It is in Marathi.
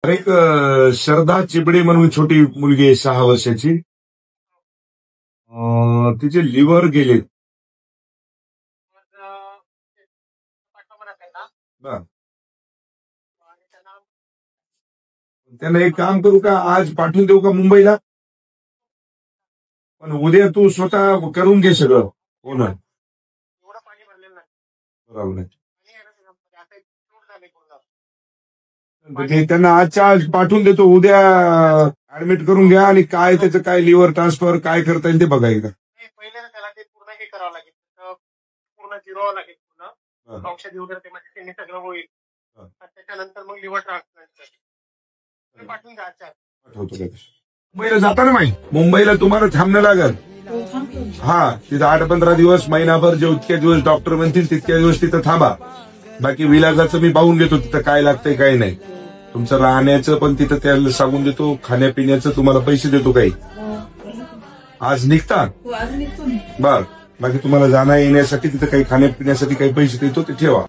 अरे एक श्रद्धा चिबडे म्हणून छोटी मुलगी आहे 6 वर्षाची. तिचे लिव्हर गेले. बरं. त्यांना एक काम करू का, आज पाठवून देऊ का मुंबईला? पण उद्या तू स्वतः करून घे सगळं. हो ना, बरोबर आहे. त्यांना आजच्या आज पाठवून देतो, उद्या ऍडमिट करून घ्या आणि काय त्याचं काय लिव्हर ट्रान्सफर काय करता येईल ते बघा एकदा. पहिले त्याला ते पूर्ण हे करावं लागेल, पूर्ण जिरवावं लागेल, पूर्ण औषधी वगैरे ते सगळं होईल. त्याच्यानंतर मग लिव्हर ट्रान्सप्लांट पाठवून द्या. मुंबईला जाताना माहिती, मुंबईला तुम्हाला थांबणं लागल. हा, तिथं 8-15 दिवस, महिनाभर जितक्या दिवस डॉक्टर म्हणतील तितक्या दिवस तिथं थांबा. बाकी विलाजाचं मी पाहून घेतो तिथं काय लागतंय काय नाही. तुमचं राहण्याचं पण तिथं त्याला सांगून देतो, खाण्यापिण्याचं तुम्हाला पैसे देतो. काही आज निघता बर, बाकी तुम्हाला जाण्या येण्यासाठी तिथं काही खाण्यापिण्यासाठी काही पैसे देतो ते ठेवा.